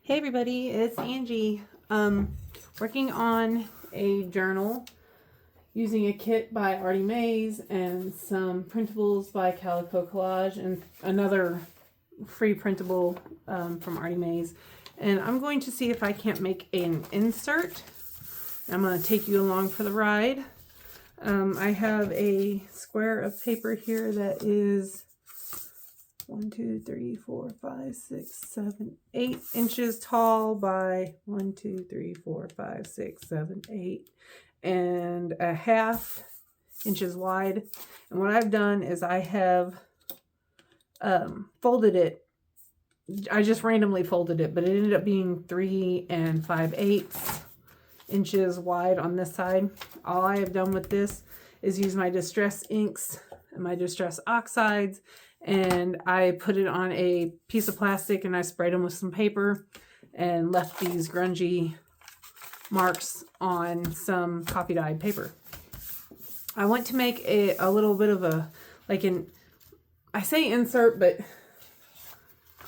Hey everybody, it's Angie. Working on a journal using a kit by Artie Mays and some printables by Calico Collage and another free printable from Artie Mays. And I'm going to see if I can't make an insert. I'm going to take you along for the ride. I have a square of paper here that is 1, 2, 3, 4, 5, 6, 7, 8 inches tall by 1, 2, 3, 4, 5, 6, 7, 8 and a half inches wide. And what I've done is I have folded it. I just randomly folded it, but it ended up being 3 5/8 inches wide on this side. All I have done with this is use my distress inks and my distress oxides, and I put it on a piece of plastic and I sprayed them with some paper and left these grungy marks on some coffee dyed paper. I want to make a little bit of a, I say insert, but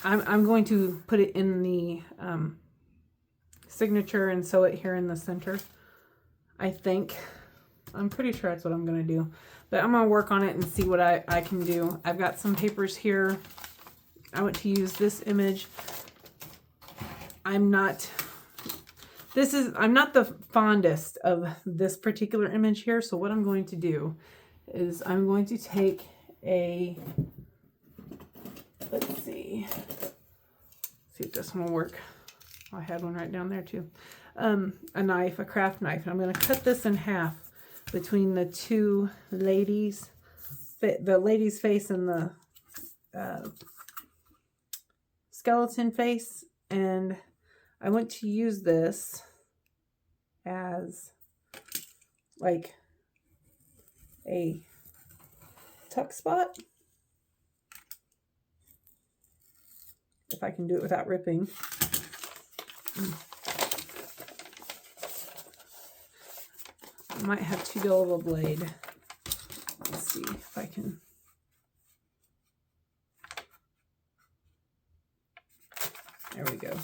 I'm going to put it in the signature and sew it here in the center. I'm pretty sure that's what I'm going to do. But I'm going to work on it and see what I can do. I've got some papers here. I want to use this image. I'm not the fondest of this particular image here. So what I'm going to do is I'm going to take let's see if this one will work. I had one right down there too. A knife, a craft knife. And I'm going to cut this in half between the two ladies, the lady's face and the skeleton face. And I want to use this as like a tuck spot. If I can do it without ripping. I might have too dull of a blade. Let's see if I can. There we go.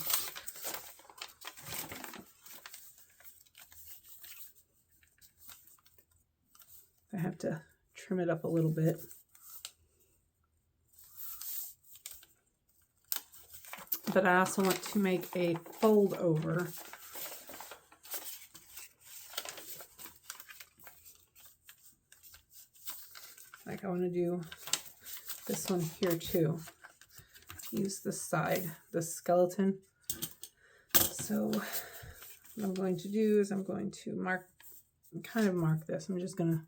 I have to trim it up a little bit. But I also want to make a fold over. Like I want to do this one here too. Use this side, the skeleton. So what I'm going to do is I'm going to mark this. I'm just going to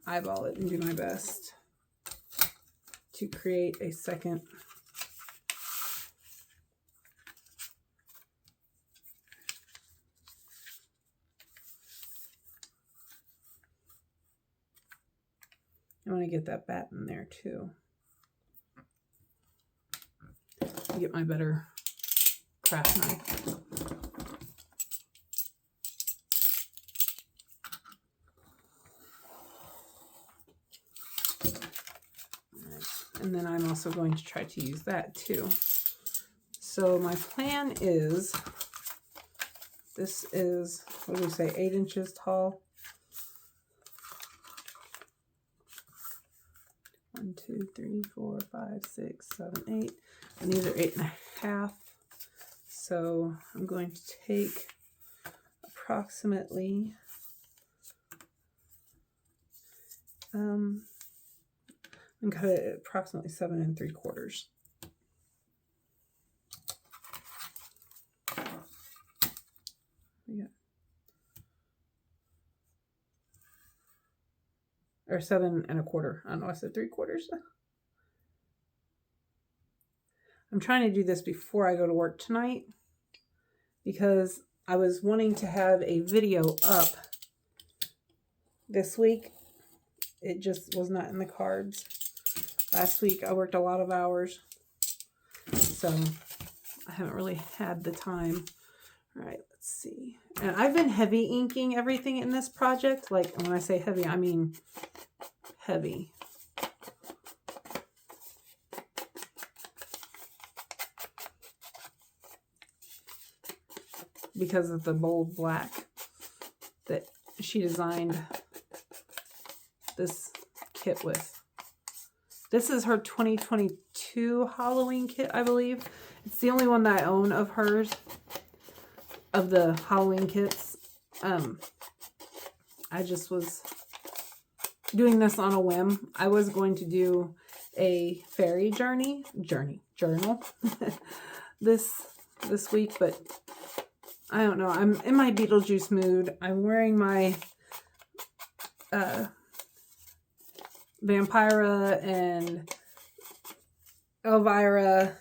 eyeball it and do my best to create a second. I want to get that bat in there too. Get my better craft knife. Right. And then I'm also going to try to use that too. So my plan is, this is, what do we say, 8 inches tall. 1, 2, 3, 4, 5, 6, 7, 8. And these are 8 1/2. So I'm going to take approximately and cut it at approximately 7 3/4. Yeah. Or 7 1/4. I don't know, I said 3/4. I'm trying to do this before I go to work tonight because I was wanting to have a video up this week. It just was not in the cards. Last week I worked a lot of hours, so I haven't really had the time. All right, let's see. And I've been heavy inking everything in this project. Like when I say heavy, I mean heavy. because of the bold black that she designed this kit with. This is her 2022 Halloween kit, I believe. It's the only one that I own of hers, of the Halloween kits. I just was doing this on a whim. I was going to do a fairy journal this week, but I don't know. I'm in my Beetlejuice mood. I'm wearing my Vampira and Elvira,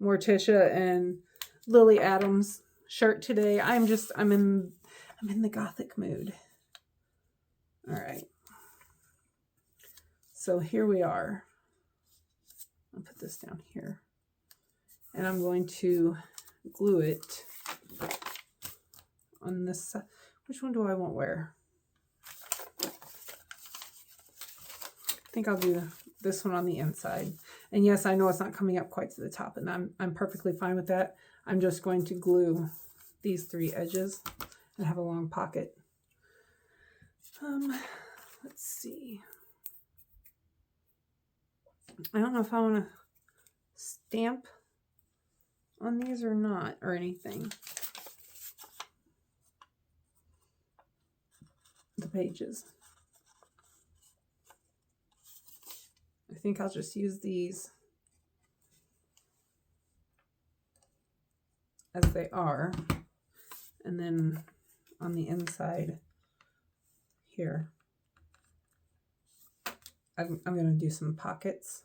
Morticia, and Lily Adams shirt today. I'm in the gothic mood. All right. So here we are. I'll put this down here. And I'm going to glue it on this side. Which one do I want where? I think I'll do this one on the inside. And yes, I know it's not coming up quite to the top, and I'm perfectly fine with that. I'm just going to glue these 3 edges and have a long pocket. Let's see. I don't know if I want to stamp on these or not, or anything. The pages. I think I'll just use these as they are. And then on the inside here, I'm going to do some pockets.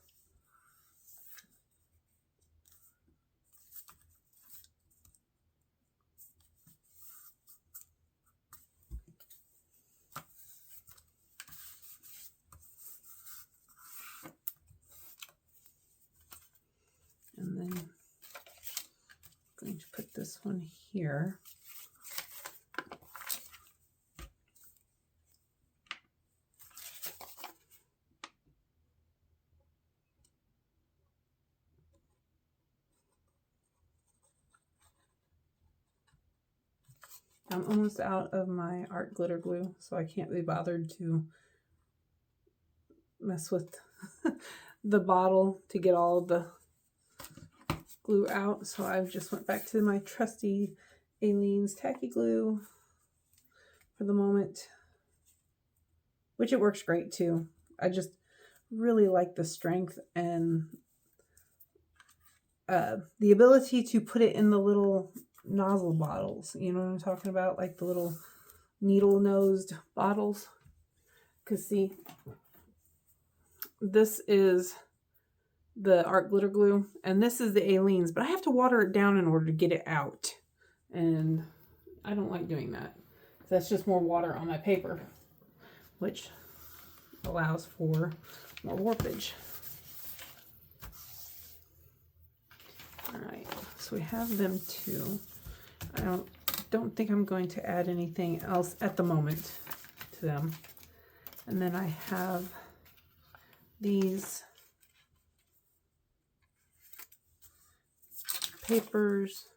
And then I'm going to put this one here. I'm almost out of my art glitter glue, so I can't be bothered to mess with the bottle to get all of the glue out. So I just went back to my trusty Aleene's tacky glue for the moment, which it works great too. I just really like the strength and the ability to put it in the little nozzle bottles. You know what I'm talking about? Like the little needle-nosed bottles. Because see, this is the art glitter glue, and this is the Aleene's, but I have to water it down in order to get it out. And I don't like doing that. That's just more water on my paper, which allows for more warpage. All right, so we have them two. I don't think I'm going to add anything else at the moment to them. And then I have these papers,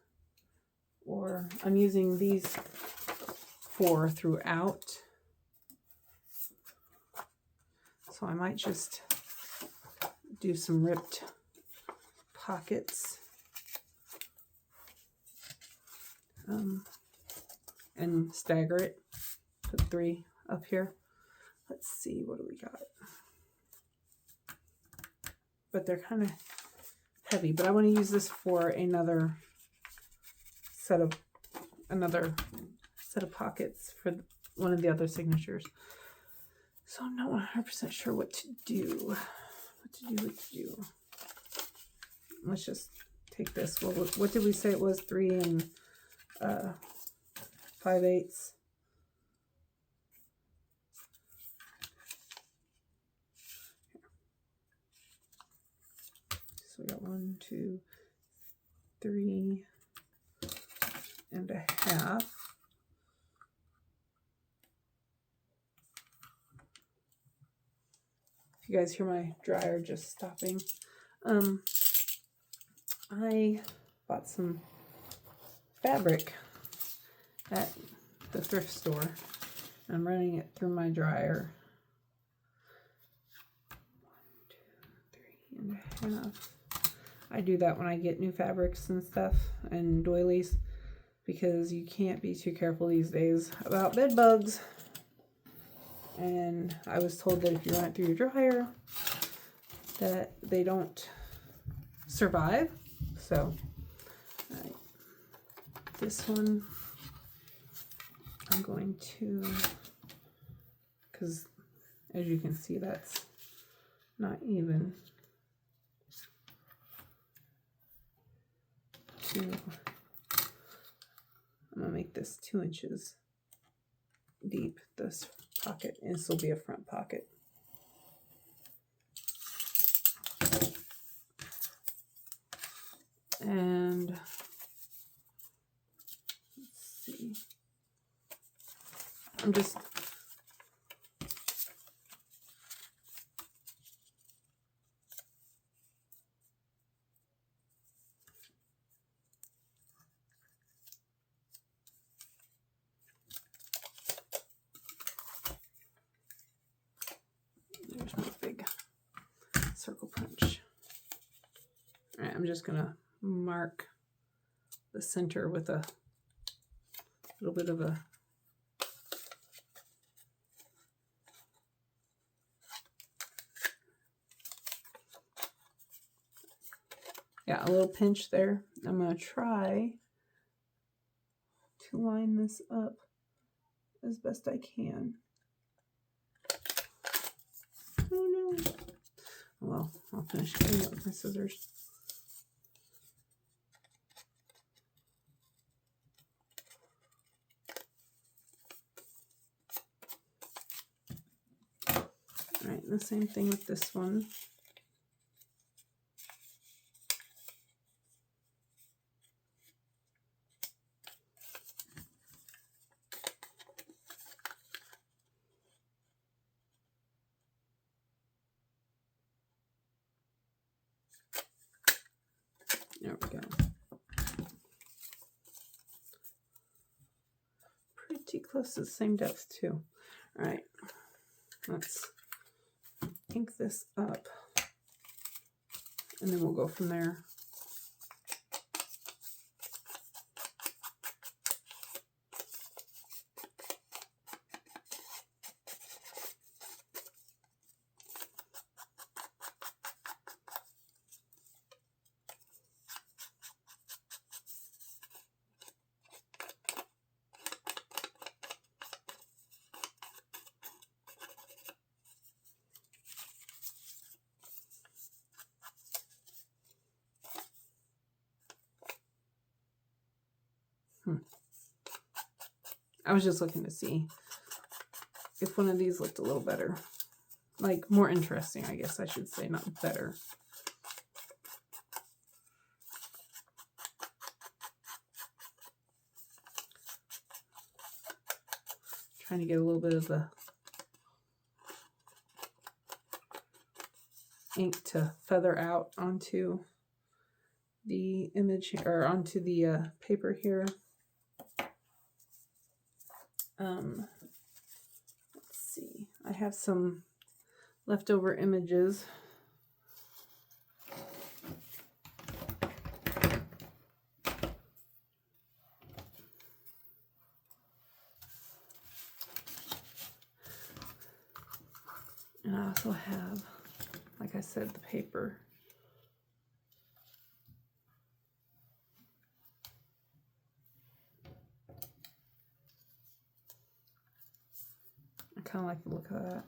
or I'm using these 4 throughout. So I might just do some ripped pockets. And stagger it. Put 3 up here. Let's see, what do we got? But they're kind of heavy, but I want to use this for another set of pockets for one of the other signatures. So I'm not 100% sure what to do. What to do. Let's just take this. Well, what did we say it was? 3 5/8. So we got 1, 2, 3 and a half. If you guys hear my dryer just stopping, I bought some fabric at the thrift store. I'm running it through my dryer. 1, 2, 3.5. I do that when I get new fabrics and stuff and doilies, because you can't be too careful these days about bed bugs. And I was told that if you run it through your dryer, that they don't survive. So, right. This one, I'm going to, because as you can see, that's not even. I'm going to make this 2 inches deep, this pocket, and this will be a front pocket. And let's see, I'm just there's my big circle punch. All right, I'm just gonna mark the center with a little bit of a a little pinch there. I'm gonna try to line this up as best I can. Oh no. Well, I'll finish cutting up with my scissors. All right, the same thing with this one. There we go. Pretty close to the same depth too. All right, let's ink this up, and then we'll go from there. I was just looking to see if one of these looked a little better. Like, more interesting, I guess I should say, not better. Trying to get a little bit of the ink to feather out onto the image, or onto the paper here. Let's see, I have some leftover images. And I also have, like I said, the paper. I kind of like the look of that.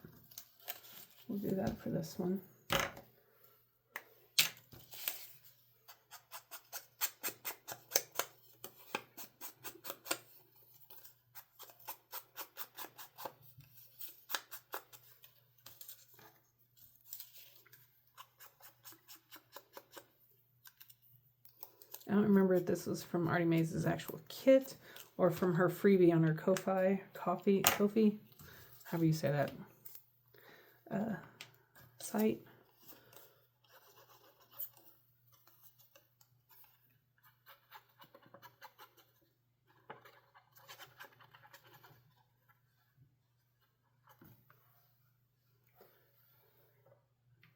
We'll do that for this one. I don't remember if this was from Artie Mays' actual kit or from her freebie on her Ko-fi, however you say that, site.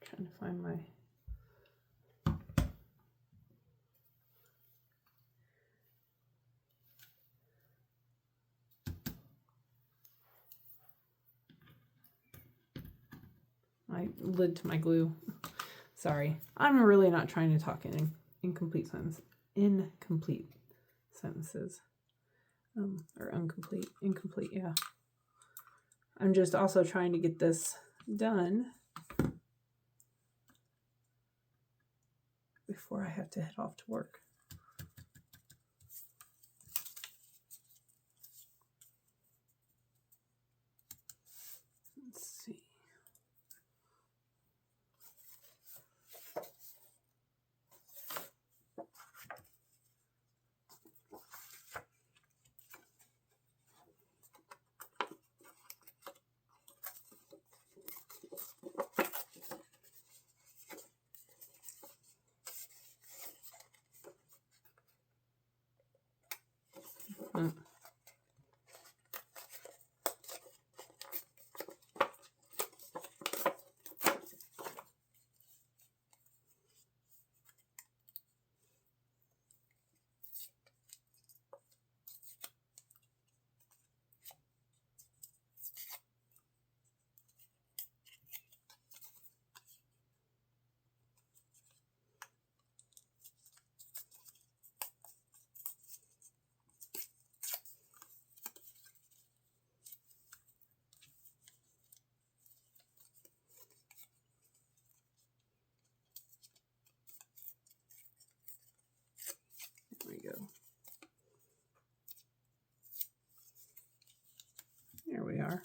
Trying to find my... my lid to my glue. Sorry, I'm really not trying to talk in incomplete sentences, or incomplete. Yeah, I'm just also trying to get this done before I have to head off to work. Let's see. There we go. There we are.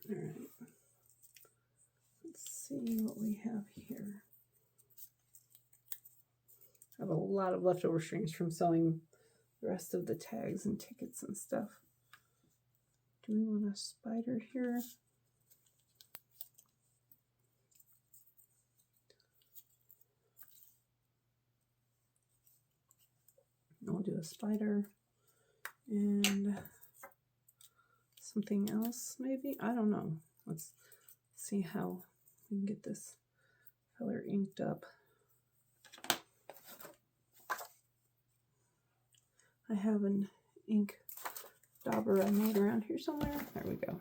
All right, let's see what we have here. I have a lot of leftover strings from selling the rest of the tags and tickets and stuff. Do we want a spider here? We'll do a spider and something else maybe. I don't know. Let's see how we can get this color inked up. I have an ink dauber I made around here somewhere. There we go.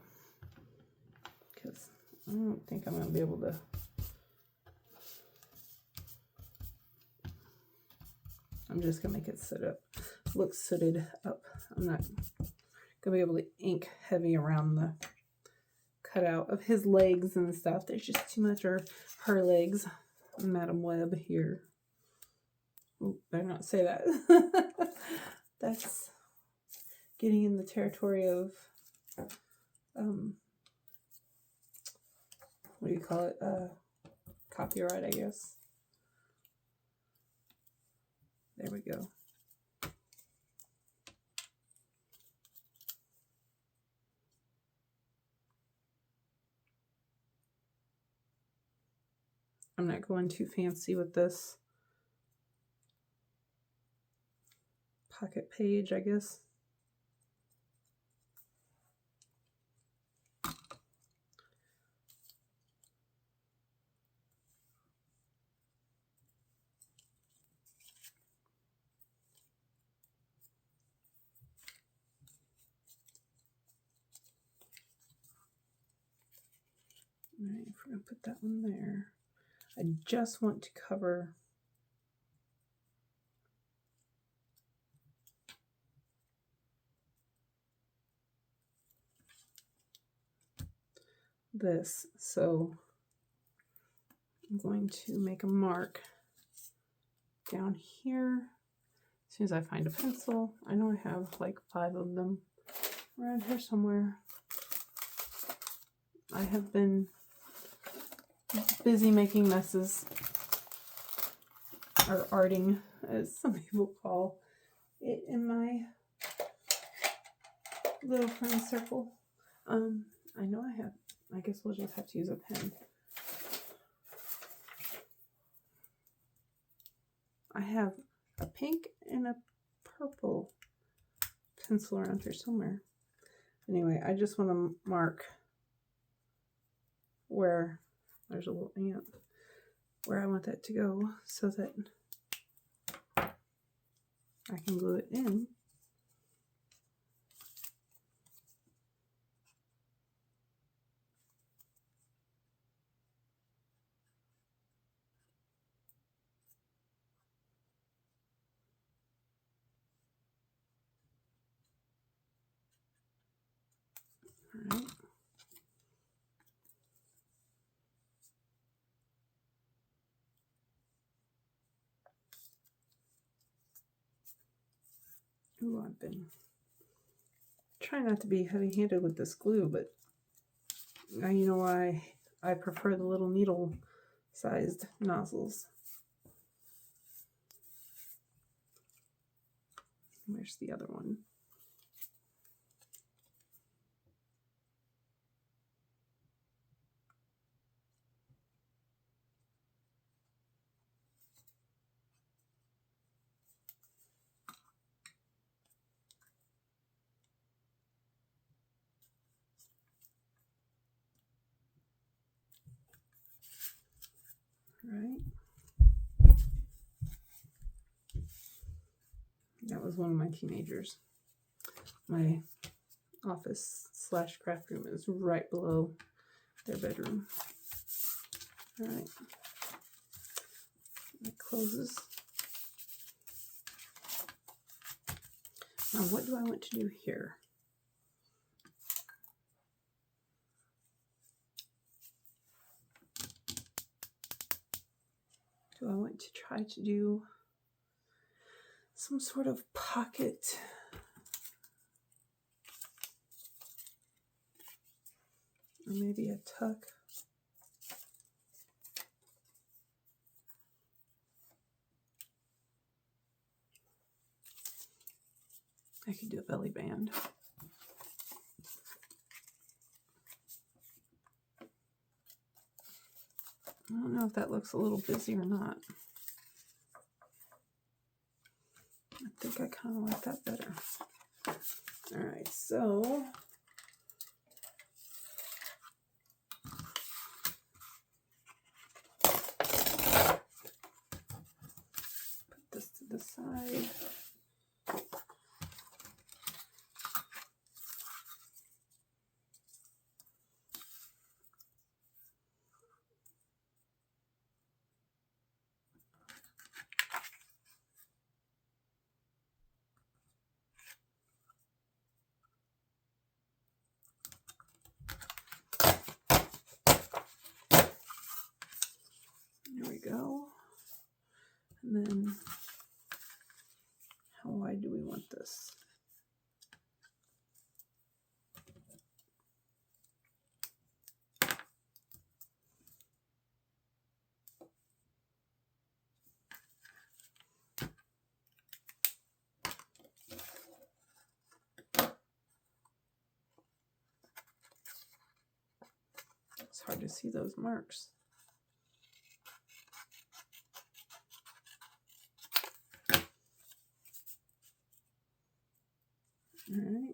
Because I don't think I'm going to be able to. I'm just going to make it look sooted up. I'm not going to be able to ink heavy around the cutout of his legs and stuff. There's just too much, or her legs. Madam Web here. Oh, better not say that. That's getting in the territory of, what do you call it? Copyright, I guess. There we go. I'm not going too fancy with this pocket page, I guess. All right, if we're going to put that one there, I just want to cover this. So I'm going to make a mark down here as soon as I find a pencil. I know I have like 5 of them. around here somewhere. I have been busy making messes, or arting, as some people call it in my little friend circle. I know I have. I guess we'll just have to use a pen. I have a pink and a purple pencil around here somewhere. Anyway, I just want to mark where there's a little ant, where I want that to go so that I can glue it in. All right. Ooh, I've been trying not to be heavy-handed with this glue, but now you know why I prefer the little needle-sized nozzles. Where's the other one? Right. That was one of my teenagers. My office / craft room is right below their bedroom. All right. It closes. Now, what do I want to do here? Do I want to try to do some sort of pocket? Or maybe a tuck? I could do a belly band. I don't know if that looks a little busy or not. I think I kind of like that better. All right, so put this to the side. There we go. And then how wide do we want this? It's hard to see those marks. All right.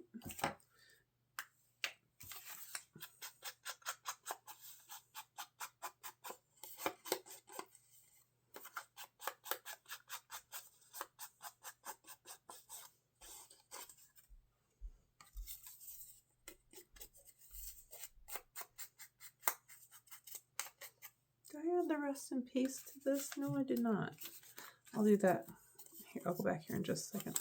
Did I add the rest in peace to this? No, I did not. I'll do that. Here, I'll go back here in just a second.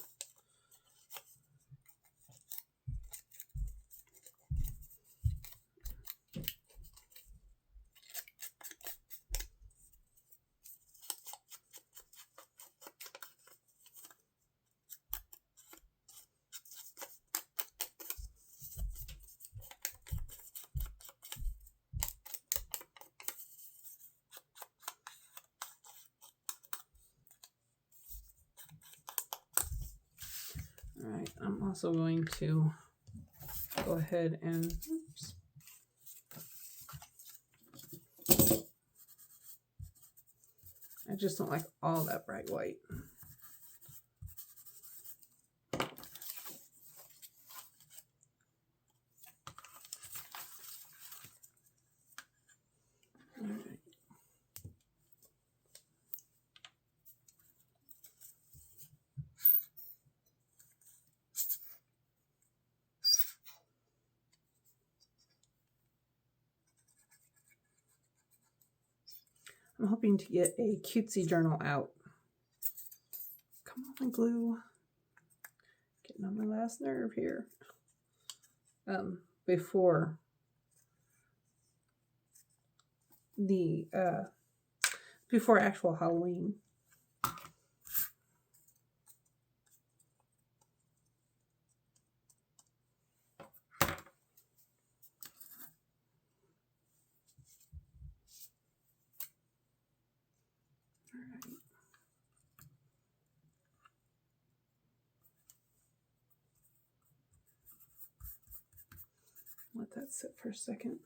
also going to go ahead and oops. I just don't like all that bright white. All right. I'm hoping to get a cutesy journal out. Come on, glue. Getting on my last nerve here. Before the before actual Halloween. Let that sit for a second.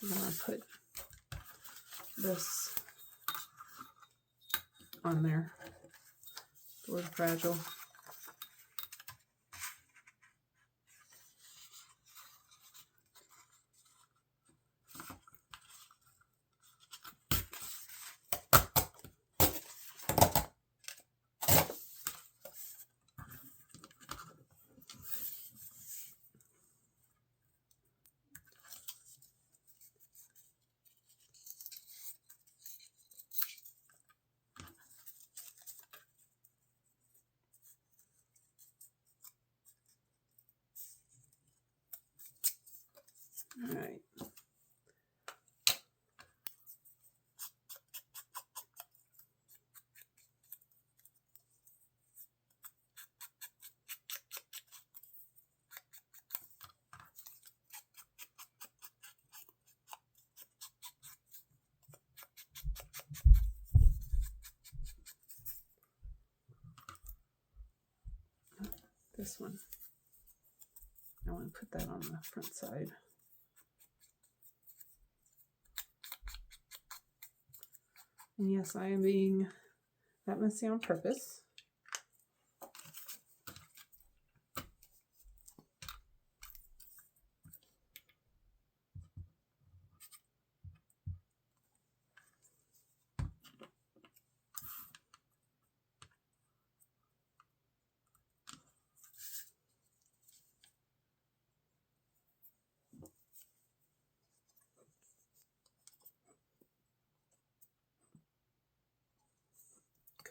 I'm going to put this on there. The word fragile. All right. This one. I want to put that on the front side. And yes, I am being that messy on purpose.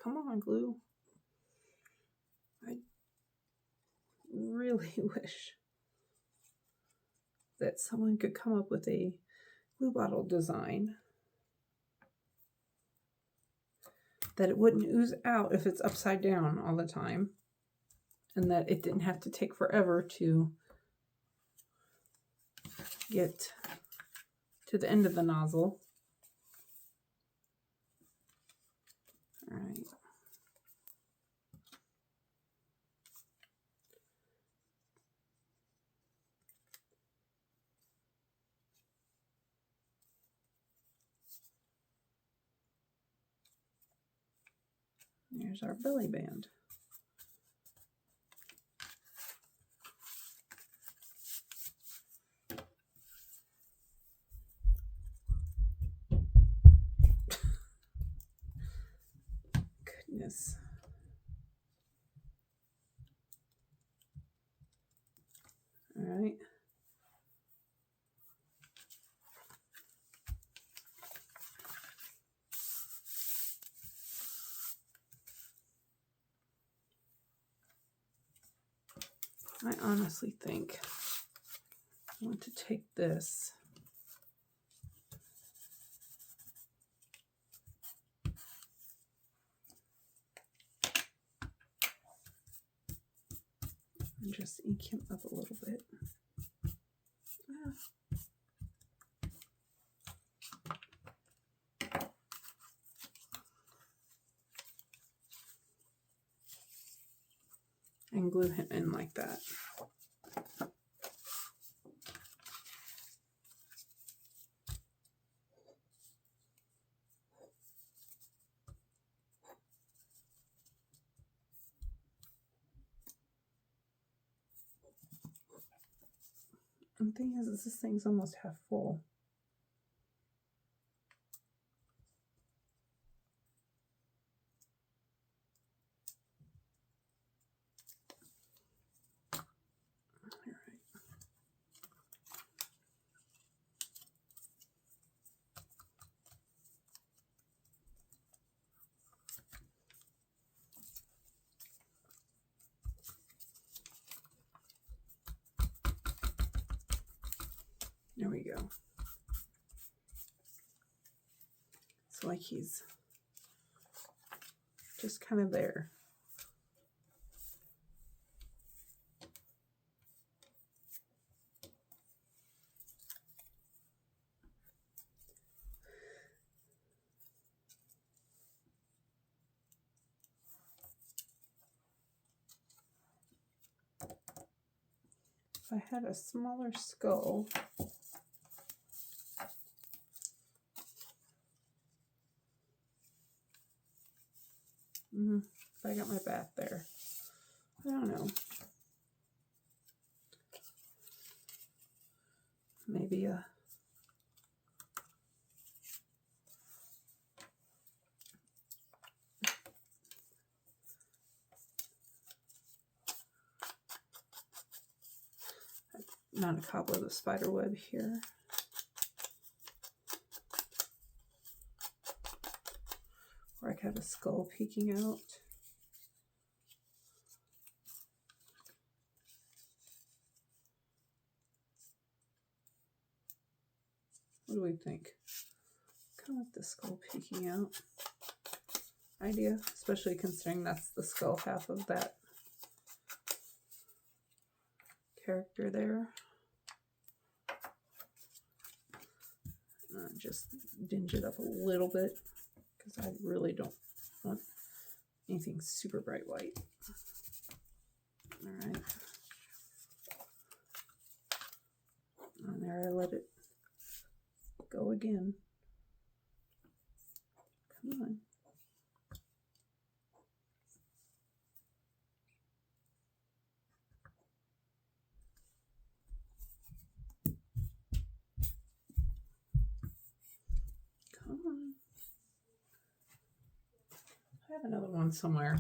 Come on, glue. I really wish that someone could come up with a glue bottle design that it wouldn't ooze out if it's upside down all the time, and that it didn't have to take forever to get to the end of the nozzle. All right. There's our belly band. Goodness. All right. I honestly think I want to take this And just ink him up a little bit. And glue him in like that. And the thing is this thing's almost half full. There we go. It's like he's just kind of there. If I had a smaller skull, I got my bat there. I don't know. Maybe a not a cobweb, a spider web here. Or I could have a skull peeking out. What do we think? Kind of like the skull peeking out idea, especially considering that's the skull half of that character there. Just dinge it up a little bit because I really don't want anything super bright white. All right. And there I let it go again. Come on. Come on. I have another one somewhere.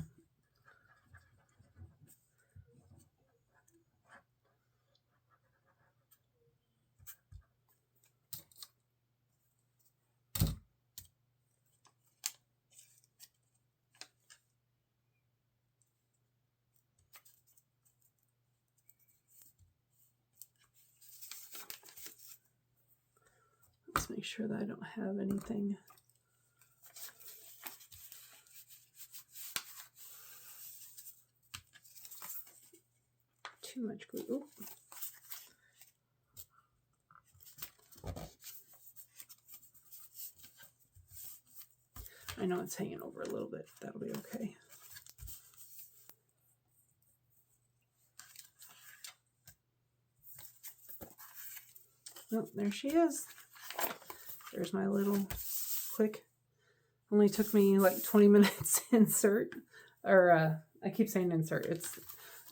Let's make sure that I don't have anything too much glue. Ooh. I know it's hanging over a little bit. That'll be okay. Oh, there she is. There's my little quick, only took me like 20 minutes insert, or I keep saying insert. It's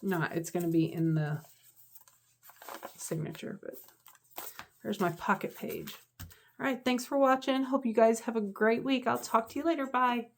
not, it's going to be in the signature, but there's my pocket page. All right, thanks for watching. Hope you guys have a great week. I'll talk to you later. Bye.